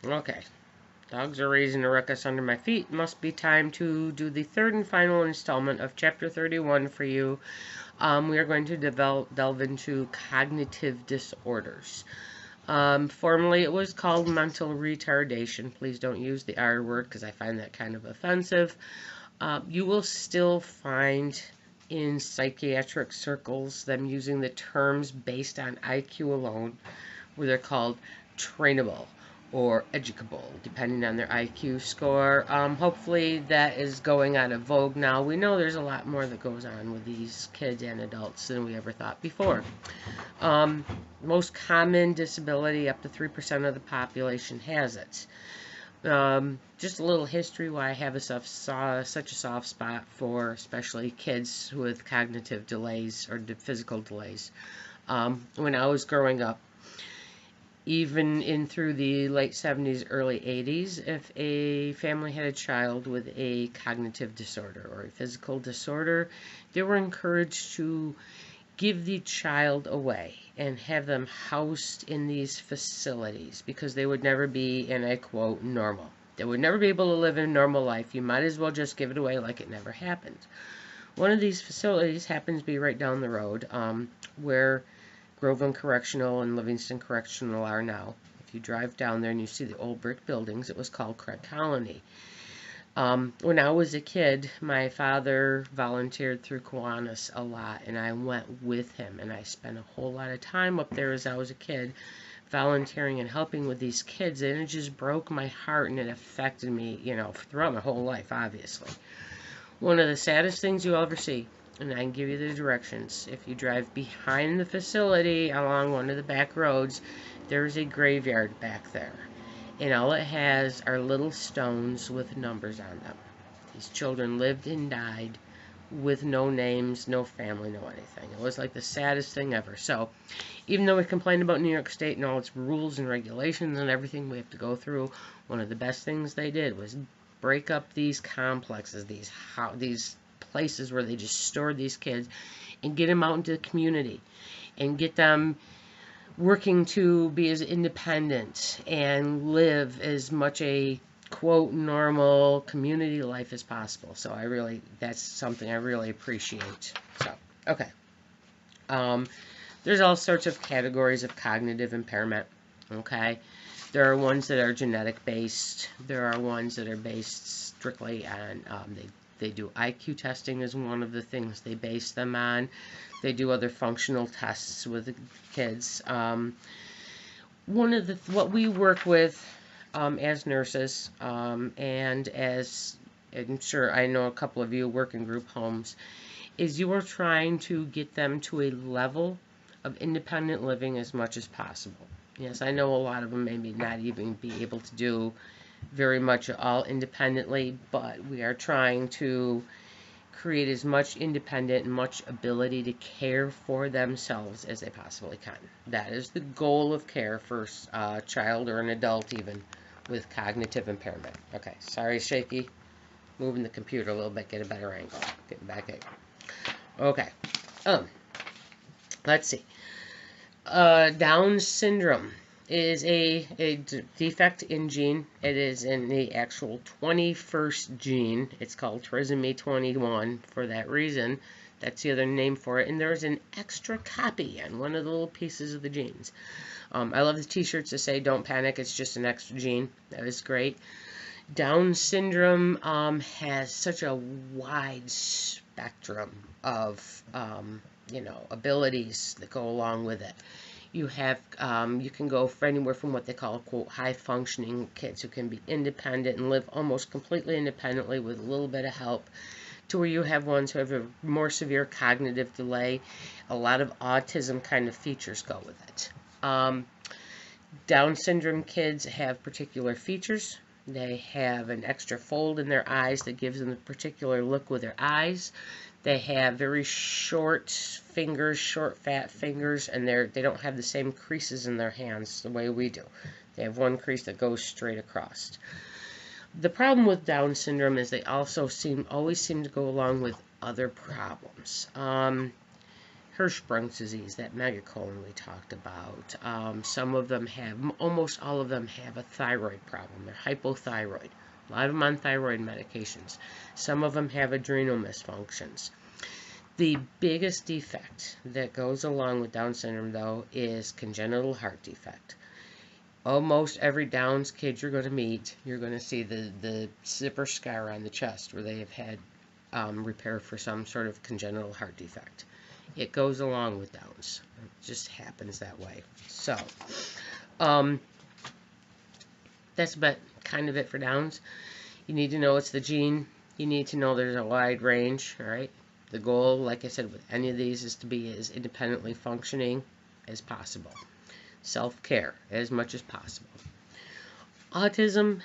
Okay. Dogs are raising a ruckus under my feet. Must be time to do the third and final installment of Chapter 31 for you. We are going to delve into cognitive disorders. Formerly, it was called mental retardation. Please don't use the R word because I find that kind of offensive. You will still find in psychiatric circles them using the terms based on IQ alone, where they're called trainable or educable, depending on their IQ score. Hopefully, that is going out of vogue now. We know there's a lot more that goes on with these kids and adults than we ever thought before. Um, Most common disability, up to 3% of the population has it. Just a little history why I have such a soft spot for especially kids with cognitive delays or physical delays. When I was growing up, even in through the late 70s, early 80s, if a family had a child with a cognitive disorder or a physical disorder, they were encouraged to give the child away and have them housed in these facilities because they would never be, and I quote, normal. They would never be able to live a normal life. You might as well just give it away like it never happened. One of these facilities happens to be right down the road, where Groveland Correctional and Livingston Correctional are now. If you drive down there and you see the old brick buildings, it was called Craig Colony. When I was a kid, my father volunteered through Kiwanis a lot, and I went with him, and I spent a whole lot of time up there as I was a kid, volunteering and helping with these kids, and it just broke my heart, and it affected me, throughout my whole life, obviously. One of the saddest things you'll ever see, and I can give you the directions. If you drive behind the facility along one of the back roads, there's a graveyard back there. And all it has are little stones with numbers on them. These children lived and died with no names, no family, no anything. It was like the saddest thing ever. So, even though we complain about New York State and all its rules and regulations and everything we have to go through, one of the best things they did was break up these complexes, these places where they just stored these kids, and get them out into the community and get them working to be as independent and live as much a quote normal community life as possible. So that's something I really appreciate. So, okay. There's all sorts of categories of cognitive impairment. Okay. There are ones that are genetic based. There are ones that are based strictly on, they do IQ testing is one of the things they base them on. They do other functional tests with the kids. What we work with as nurses, and as I'm sure I know a couple of you work in group homes, is you are trying to get them to a level of independent living as much as possible. Yes, I know a lot of them maybe not even be able to do very much at all independently, but we are trying to create as much independent and much ability to care for themselves as they possibly can. That is the goal of care for a child or an adult even with cognitive impairment. Okay, sorry, shaky. Moving the computer a little bit, get a better angle. Getting back at you. Okay. Let's see. Down syndrome is a defect in gene. It is in the actual 21st gene. It's called trisomy 21 for that reason. That's the other name for it. And there's an extra copy on one of the little pieces of the genes. I love the t-shirts that say don't panic, it's just an extra gene. That is great. Down syndrome has such a wide spectrum of abilities that go along with it. You can go for anywhere from what they call, quote, high-functioning kids who can be independent and live almost completely independently with a little bit of help, to where you have ones who have a more severe cognitive delay. A lot of autism kind of features go with it. Down syndrome kids have particular features. They have an extra fold in their eyes that gives them a particular look with their eyes. They have very short fingers, short fat fingers, and they don't have the same creases in their hands the way we do. They have one crease that goes straight across. The problem with Down syndrome is they also always seem to go along with other problems. Hirschsprung's disease, that megacolon we talked about. Some of them have, almost all of them have a thyroid problem. They're hypothyroid. A lot of them on thyroid medications. Some of them have adrenal misfunctions. The biggest defect that goes along with Down syndrome, though, is congenital heart defect. Almost every Down's kid you're going to meet, you're going to see the zipper scar on the chest where they have had repair for some sort of congenital heart defect. It goes along with Down's. It just happens that way. So, that's about kind of it for Down's. You need to know it's the gene. You need to know there's a wide range, all right? The goal, like I said, with any of these is to be as independently functioning as possible. Self-care as much as possible. Autism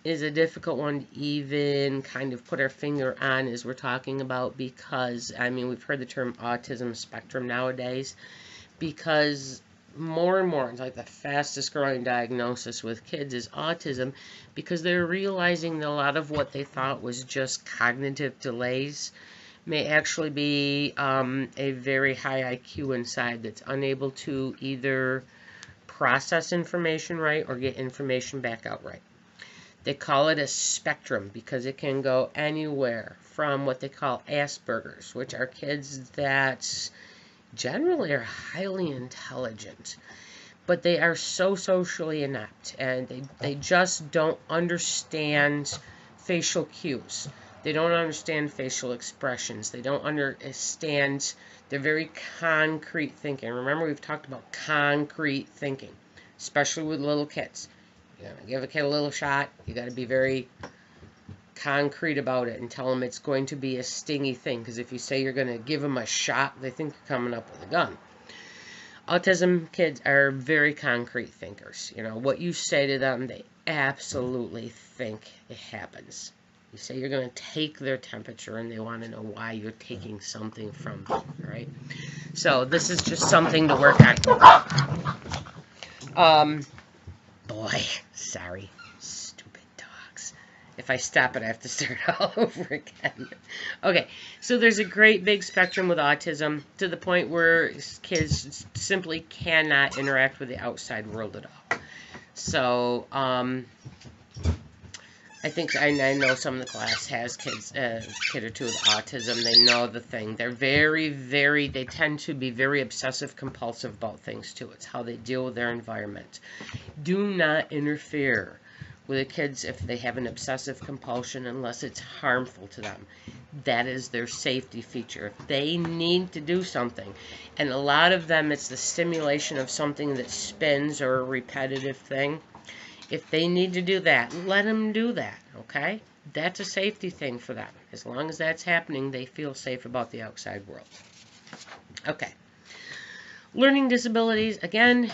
is a difficult one to even kind of put our finger on as we're talking about, because, I mean, we've heard the term autism spectrum nowadays, because more and more, it's like the fastest growing diagnosis with kids is autism, because they're realizing that a lot of what they thought was just cognitive delays may actually be a very high IQ inside that's unable to either process information right or get information back out right. They call it a spectrum because it can go anywhere from what they call Asperger's, which are kids that generally are highly intelligent, but they are so socially inept, and they just don't understand facial cues. They don't understand facial expressions. They don't understand. They're very concrete thinking. Remember, we've talked about concrete thinking, especially with little kids. You're going to give a kid a little shot. You got to be very concrete about it and tell them it's going to be a stingy thing. Because if you say you're going to give them a shot, they think you're coming up with a gun. Autism kids are very concrete thinkers. You know, what you say to them, they absolutely think it happens. You say you're going to take their temperature, and they want to know why you're taking something from them, right? So this is just something to work on. Boy, sorry, stupid dogs. If I stop it, I have to start all over again. Okay, so there's a great big spectrum with autism to the point where kids simply cannot interact with the outside world at all. So, I think I know some of the class has kids, a kid or two with autism. They know the thing. They're they tend to be very obsessive compulsive about things too. It's how they deal with their environment. Do not interfere with the kids if they have an obsessive compulsion unless it's harmful to them. That is their safety feature. If they need to do something, and a lot of them it's the stimulation of something that spins or a repetitive thing. If they need to do that, let them do that, okay? That's a safety thing for them. As long as that's happening, they feel safe about the outside world. Okay. Learning disabilities, again,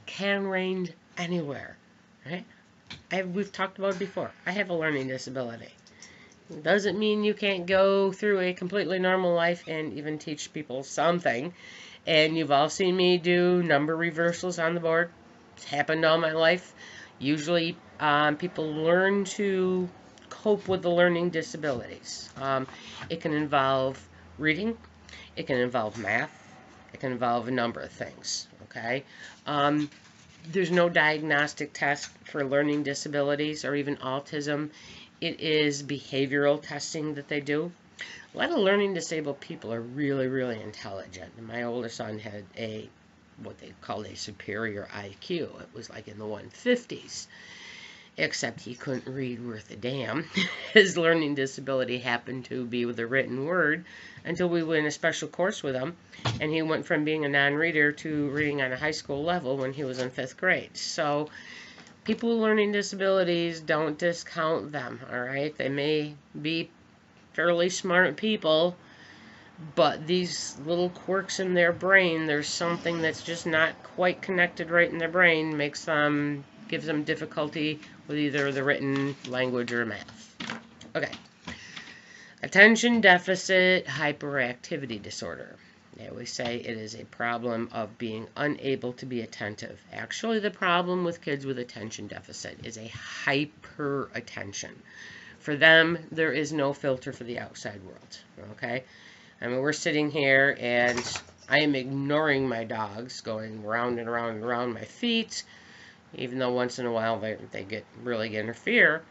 can range anywhere, right? We've talked about it before. I have a learning disability. It doesn't mean you can't go through a completely normal life and even teach people something. And you've all seen me do number reversals on the board. It's happened all my life. Usually, people learn to cope with the learning disabilities. It can involve reading. It can involve math. It can involve a number of things, okay? There's no diagnostic test for learning disabilities or even autism. It is behavioral testing that they do. A lot of learning disabled people are really, really intelligent. My older son had what they called a superior IQ. It was like in the 150s. Except he couldn't read worth a damn. His learning disability happened to be with a written word until we went in a special course with him, and he went from being a non-reader to reading on a high school level when he was in 5th grade. So people with learning disabilities, don't discount them, all right? They may be fairly smart people, but these little quirks in their brain, there's something that's just not quite connected right in their brain, gives them difficulty with either the written language or math. Okay. Attention deficit hyperactivity disorder. They always say it is a problem of being unable to be attentive. Actually, the problem with kids with attention deficit is a hyperattention. For them, there is no filter for the outside world. Okay? I mean, we're sitting here, and I am ignoring my dogs, going round and round and round my feet, even though once in a while they really interfere.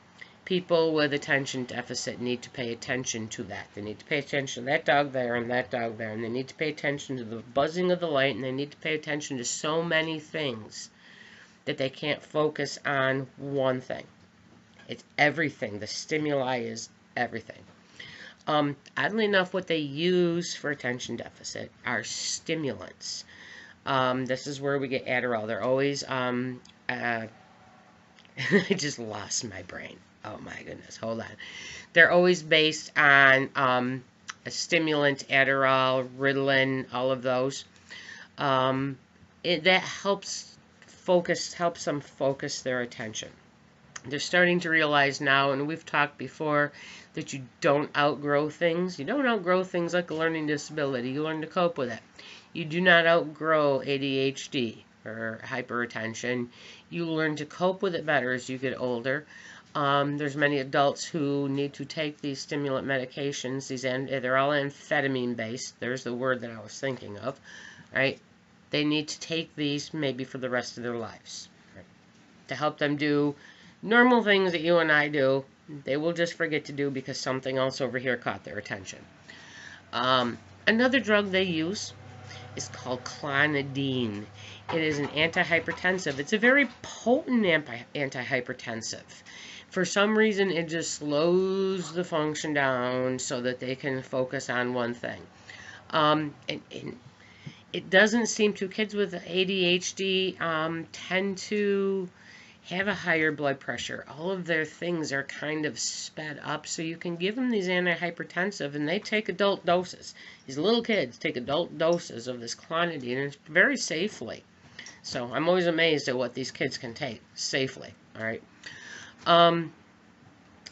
People with attention deficit need to pay attention to that. They need to pay attention to that dog there and that dog there, and they need to pay attention to the buzzing of the light, and they need to pay attention to so many things that they can't focus on one thing. It's everything. The stimuli is everything. Oddly enough, what they use for attention deficit are stimulants. This is where we get Adderall. They're always, I just lost my brain. Oh my goodness, hold on. They're always based on a stimulant, Adderall, Ritalin, all of those. That helps them focus their attention. They're starting to realize now, and we've talked before, that you don't outgrow things. You don't outgrow things like a learning disability. You learn to cope with it. You do not outgrow ADHD or hyperattention. You learn to cope with it better as you get older. There's many adults who need to take these stimulant medications. They're all amphetamine based. There's the word that I was thinking of, right? They need to take these maybe for the rest of their lives, right? To help them do normal things that you and I do. They will just forget to do because something else over here caught their attention. Another drug they use is called clonidine. It is an antihypertensive. It's a very potent antihypertensive. For some reason, it just slows the function down so that they can focus on one thing. And it doesn't seem to, kids with ADHD tend to have a higher blood pressure. All of their things are kind of sped up, so you can give them these antihypertensive, and they take adult doses. These little kids take adult doses of this clonidine very safely. So I'm always amazed at what these kids can take safely. All right.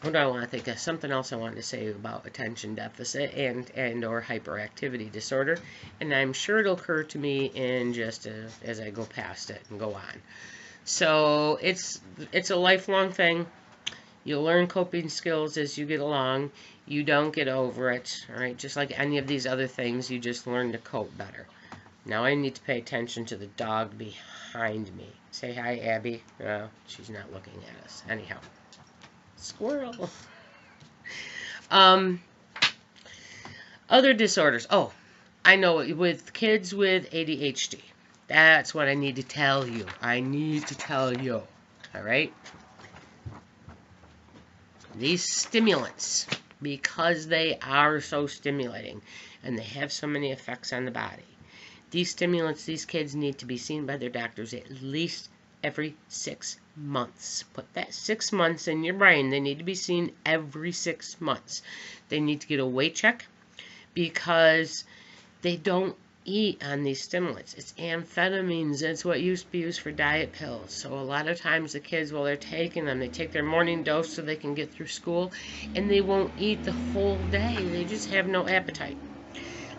What do I want to think of? Something else I wanted to say about attention deficit and or hyperactivity disorder, and I'm sure it'll occur to me in just as I go past it and go on. So it's a lifelong thing. You learn coping skills as you get along. You don't get over it, all right? Just like any of these other things, you just learn to cope better. Now I need to pay attention to the dog behind me. Say hi, Abby. No, she's not looking at us. Anyhow, squirrel. Other disorders. Oh, I know, with kids with ADHD. That's what I need to tell you. I need to tell you. All right? These stimulants, because they are so stimulating and they have so many effects on the body, these stimulants, these kids need to be seen by their doctors at least every 6 months. Put that 6 months in your brain. They need to be seen every 6 months. They need to get a weight check because they don't eat on these stimulants. It's amphetamines. It's what used to be used for diet pills. So a lot of times the kids, while they're taking them, they take their morning dose so they can get through school, and they won't eat the whole day. They just have no appetite.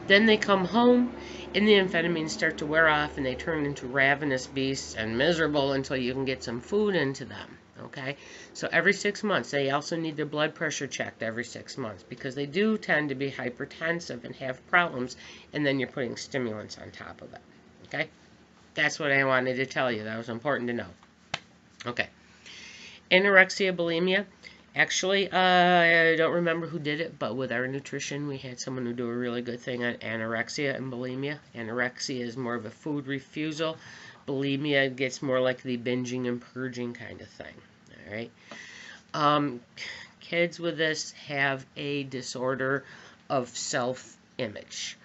Then they come home, and the amphetamines start to wear off, and they turn into ravenous beasts and miserable until you can get some food into them. Okay, so every 6 months, they also need their blood pressure checked every 6 months because they do tend to be hypertensive and have problems, and then you're putting stimulants on top of it. Okay, that's what I wanted to tell you. That was important to know. Okay, anorexia, bulimia. Actually, I don't remember who did it, but with our nutrition, we had someone who do a really good thing on anorexia and bulimia. Anorexia is more of a food refusal. Bulimia gets more like the binging and purging kind of thing. All right. Kids with this have a disorder of self-image.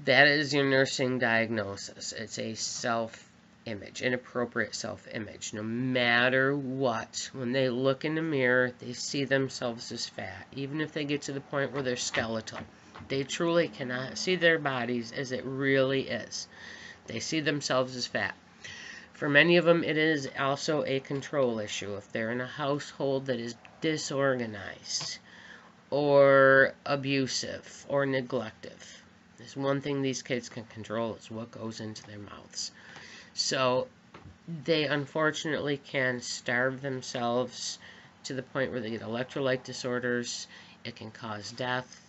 That is your nursing diagnosis. It's a self-image, inappropriate self-image. No matter what, when they look in the mirror, they see themselves as fat. Even if they get to the point where they're skeletal, they truly cannot see their bodies as it really is. They see themselves as fat. For many of them, it is also a control issue. If they're in a household that is disorganized or abusive or neglective, there's one thing these kids can control, is what goes into their mouths. So they unfortunately can starve themselves to the point where they get electrolyte disorders. It can cause death.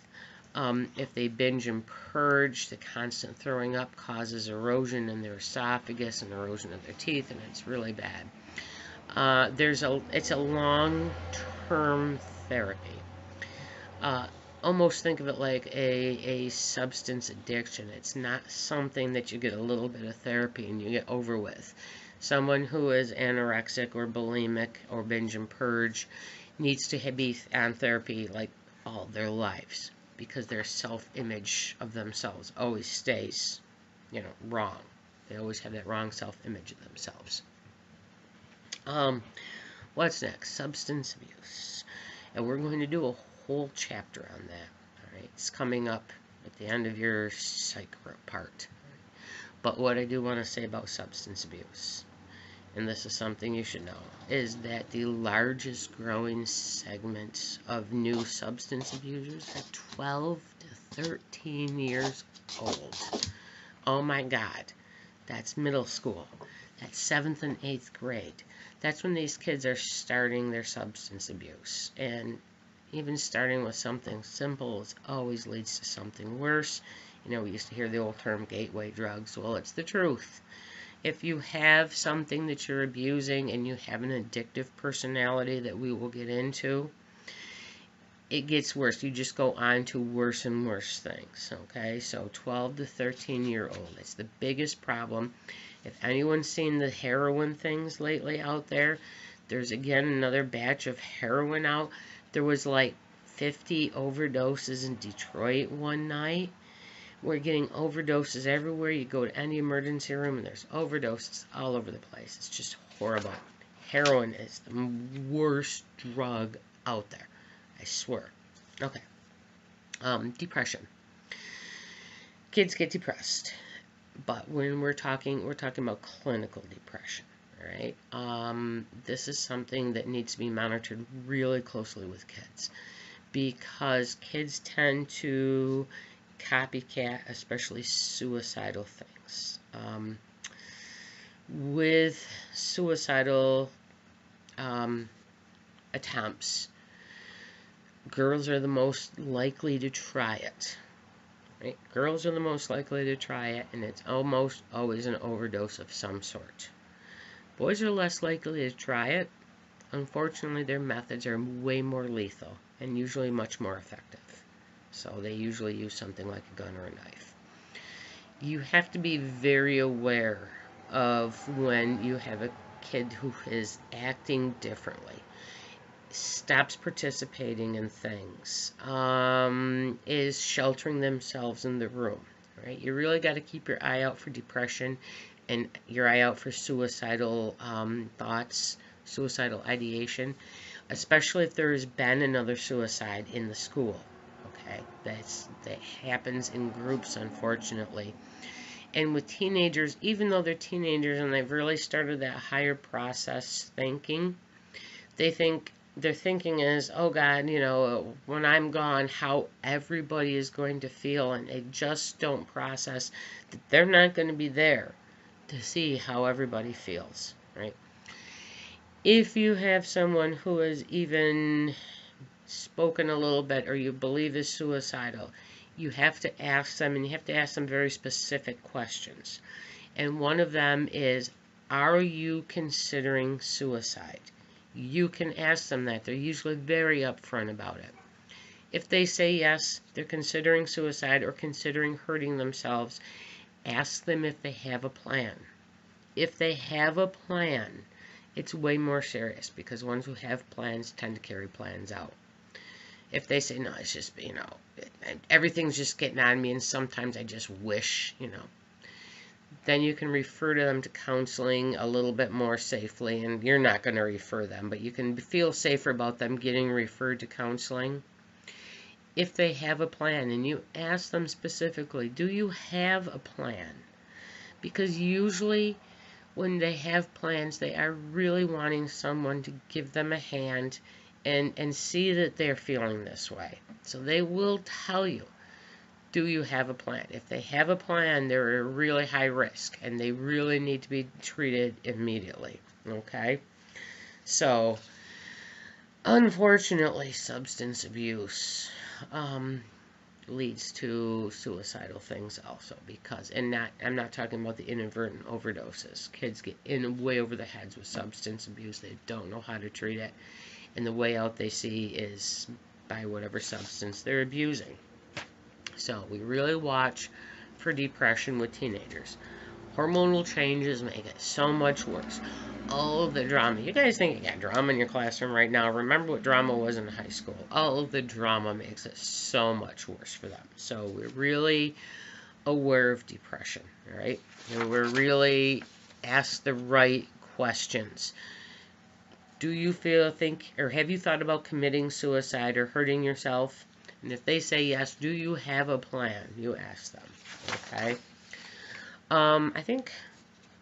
If they binge and purge, the constant throwing up causes erosion in their esophagus and erosion of their teeth, and it's really bad. It's a long-term therapy. Almost think of it like a substance addiction. It's not something that you get a little bit of therapy and you get over with. Someone who is anorexic or bulimic or binge and purge needs to be on therapy like all their lives, because their self-image of themselves always stays, wrong. They always have that wrong self-image of themselves. What's next? Substance abuse. And we're going to do a whole chapter on that. All right, it's coming up at the end of your psych part. But what I do want to say about substance abuse, and this is something you should know, is that the largest growing segment of new substance abusers are 12 to 13 years old. Oh my God, that's middle school. That's 7th and 8th grade. That's when these kids are starting their substance abuse. And even starting with something simple always leads to something worse. We used to hear the old term gateway drugs. Well, it's the truth. If you have something that you're abusing and you have an addictive personality that we will get into, it gets worse. You just go on to worse and worse things, okay? So 12 to 13-year-old, it's the biggest problem. If anyone's seen the heroin things lately out there, there's again another batch of heroin out. There was like 50 overdoses in Detroit one night. We're getting overdoses everywhere. You go to any emergency room and there's overdoses all over the place. It's just horrible. Heroin is the worst drug out there. I swear. Okay. Depression. Kids get depressed. But when we're talking about clinical depression. Alright? This is something that needs to be monitored really closely with kids. Because kids tend to copycat, especially suicidal things. With suicidal attempts, girls are the most likely to try it. Right? Girls are the most likely to try it, and it's almost always an overdose of some sort. Boys are less likely to try it. Unfortunately, their methods are way more lethal and usually much more effective. So they usually use something like a gun or a knife. You have to be very aware of when you have a kid who is acting differently, stops participating in things, is sheltering themselves in the room. Right? You really got to keep your eye out for depression and your eye out for suicidal thoughts, suicidal ideation, especially if there has been another suicide in the school. Okay, that happens in groups, unfortunately. And with teenagers, even though they're teenagers and they've really started that higher process thinking, their thinking is, oh God, when I'm gone, how everybody is going to feel, and they just don't process that they're not going to be there to see how everybody feels, right? If you have someone who has even spoken a little bit or you believe is suicidal, you have to ask them, and you have to ask them very specific questions. And one of them is, are you considering suicide? You can ask them that. They're usually very upfront about it. If they say yes, they're considering suicide or considering hurting themselves, ask them if they have a plan. If they have a plan, it's way more serious, because ones who have plans tend to carry plans out. If they say, no, it's just, everything's just getting on me and sometimes I just wish, then you can refer to them to counseling a little bit more safely, and you're not going to refer them, but you can feel safer about them getting referred to counseling. If they have a plan, and you ask them specifically, do you have a plan? Because usually when they have plans, they are really wanting someone to give them a hand and see that they're feeling this way. So they will tell you, do you have a plan? If they have a plan, they're at really high risk, and they really need to be treated immediately, okay? So, unfortunately, substance abuse. leads to suicidal things also, because, and I'm not talking about the inadvertent overdoses. Kids get in way over their heads with substance abuse. They don't know how to treat it, and the way out they see is by whatever substance they're abusing. So we really watch for depression with teenagers. Hormonal changes make it so much worse. All of the drama. You guys think you got drama in your classroom right now. Remember what drama was in high school. All of the drama makes it so much worse for them. So we're really aware of depression, right? And we're really asked the right questions. Do you think, or have you thought about committing suicide or hurting yourself? And if they say yes, do you have a plan? You ask them, okay? I think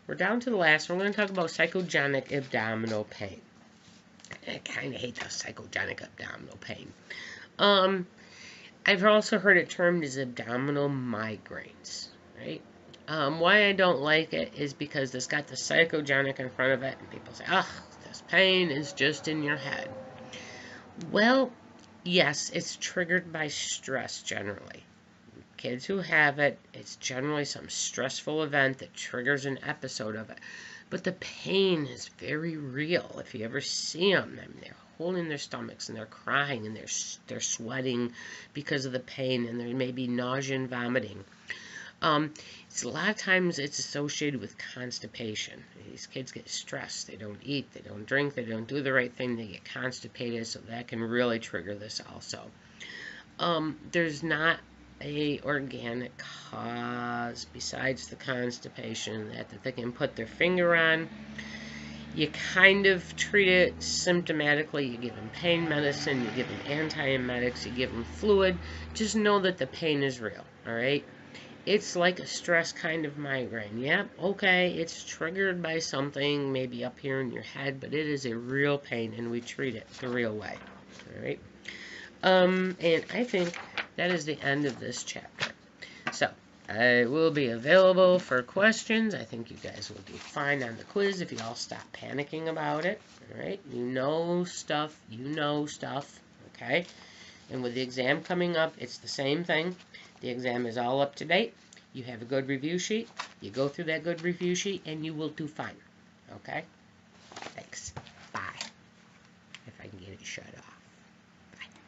we're down to the last one. We're going to talk about psychogenic abdominal pain. I kind of hate that psychogenic abdominal pain. I've also heard it termed as abdominal migraines, right? Why I don't like it is because it's got the psychogenic in front of it, and people say, oh, this pain is just in your head. Well, yes, it's triggered by stress generally. Kids who have it, it's generally some stressful event that triggers an episode of it. But the pain is very real. If you ever see them, they're holding their stomachs and they're crying and they're sweating because of the pain, and there may be nausea and vomiting. It's a lot of times it's associated with constipation. These kids get stressed. They don't eat, they don't drink, they don't do the right thing, they get constipated, so that can really trigger this also. There's not a organic cause besides the constipation that they can put their finger on. You kind of treat it symptomatically. You give them pain medicine, you give them antiemetics, you give them fluid. Just know that the pain is real, all right? It's like a stress kind of migraine. Yep, okay, it's triggered by something maybe up here in your head, but it is a real pain, and we treat it the real way, all right? And I think that is the end of this chapter. So, I will be available for questions. I think you guys will do fine on the quiz if you all stop panicking about it. Alright? You know stuff. Okay? And with the exam coming up, it's the same thing. The exam is all up to date. You have a good review sheet. You go through that good review sheet, and you will do fine. Okay? Thanks.